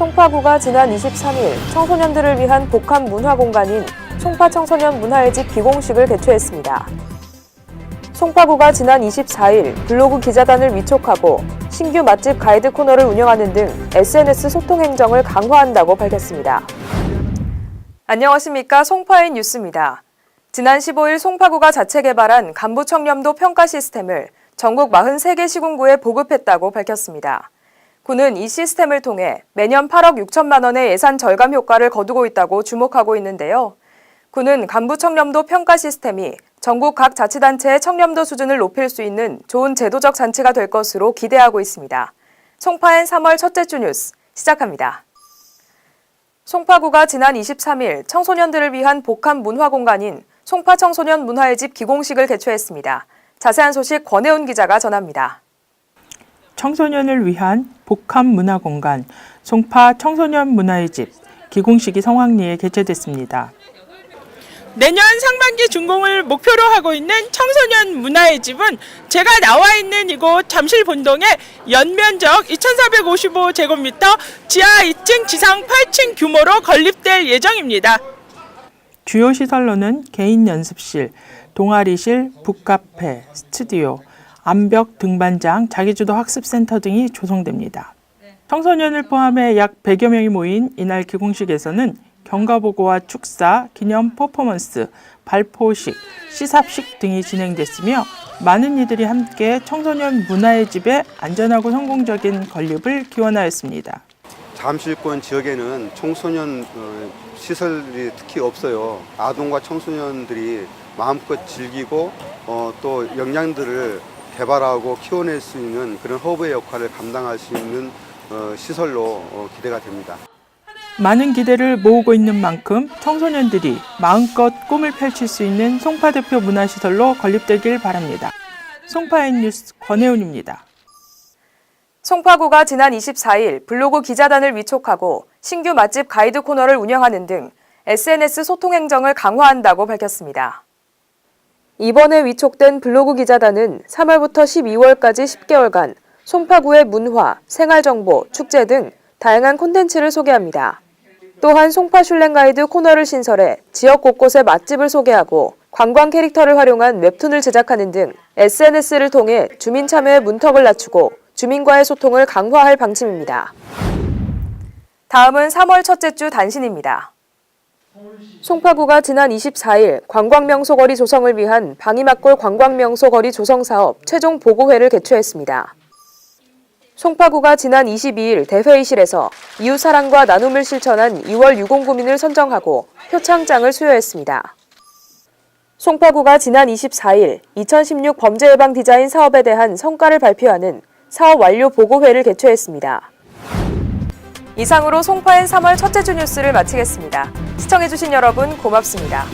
송파구가 지난 23일 청소년들을 위한 복합 문화 공간인 송파 청소년 문화의 집 기공식을 개최했습니다. 송파구가 지난 24일 블로그 기자단을 위촉하고 신규 맛집 가이드 코너를 운영하는 등 SNS 소통 행정을 강화한다고 밝혔습니다. 안녕하십니까, 송파인 뉴스입니다. 지난 15일 송파구가 자체 개발한 간부 청렴도 평가 시스템을 전국 43개 시군구에 보급했다고 밝혔습니다. 구는 이 시스템을 통해 매년 8억 6천만 원의 예산 절감 효과를 거두고 있다고 주목하고 있는데요. 구는 간부 청렴도 평가 시스템이 전국 각 자치단체의 청렴도 수준을 높일 수 있는 좋은 제도적 잔치가 될 것으로 기대하고 있습니다. 송파엔 3월 첫째 주 뉴스 시작합니다. 송파구가 지난 23일 청소년들을 위한 복합 문화 공간인 송파 청소년 문화의 집 기공식을 개최했습니다. 자세한 소식 권혜운 기자가 전합니다. 청소년을 위한 복합 문화 공간 송파 청소년 문화의 집 기공식이 성황리에 개최됐습니다. 내년 상반기 준공을 목표로 하고 있는 청소년 문화의 집은 제가 나와 있는 이곳 잠실본동의 연면적 2455제곱미터 지하 2층 지상 8층 규모로 건립될 예정입니다. 주요 시설로는 개인 연습실, 동아리실, 북카페, 스튜디오, 암벽 등반장, 자기주도 학습센터 등이 조성됩니다. 청소년을 포함해 약 100여 명이 모인 이날 기공식에서는 경과보고와 축사, 기념 퍼포먼스, 발포식, 시삽식 등이 진행됐으며 많은 이들이 함께 청소년 문화의 집의 안전하고 성공적인 건립을 기원하였습니다. 잠실권 지역에는 청소년 시설이 특히 없어요. 아동과 청소년들이 마음껏 즐기고 또 역량들을 개발하고 키워낼 수 있는 그런 허브의 역할을 감당할 수 있는 시설로 기대가 됩니다. 많은 기대를 모으고 있는 만큼 청소년들이 마음껏 꿈을 펼칠 수 있는 송파 대표 문화시설로 건립되길 바랍니다. 송파인 뉴스 권혜운입니다. 송파구가 지난 24일 블로그 기자단을 위촉하고 신규 맛집 가이드 코너를 운영하는 등 SNS 소통 행정을 강화한다고 밝혔습니다. 이번에 위촉된 블로그 기자단은 3월부터 12월까지 10개월간 송파구의 문화, 생활정보, 축제 등 다양한 콘텐츠를 소개합니다. 또한 송파 슐랭 가이드 코너를 신설해 지역 곳곳의 맛집을 소개하고 관광 캐릭터를 활용한 웹툰을 제작하는 등 SNS를 통해 주민 참여의 문턱을 낮추고 주민과의 소통을 강화할 방침입니다. 다음은 3월 첫째 주 단신입니다. 송파구가 지난 24일 관광명소거리 조성을 위한 방이막골 관광명소거리 조성사업 최종 보고회를 개최했습니다. 송파구가 지난 22일 대회의실에서 이웃사랑과 나눔을 실천한 2월 유공구민을 선정하고 표창장을 수여했습니다. 송파구가 지난 24일 2016 범죄예방 디자인 사업에 대한 성과를 발표하는 사업 완료 보고회를 개최했습니다. 이상으로 송파엔 3월 첫째 주 뉴스를 마치겠습니다. 시청해주신 여러분 고맙습니다.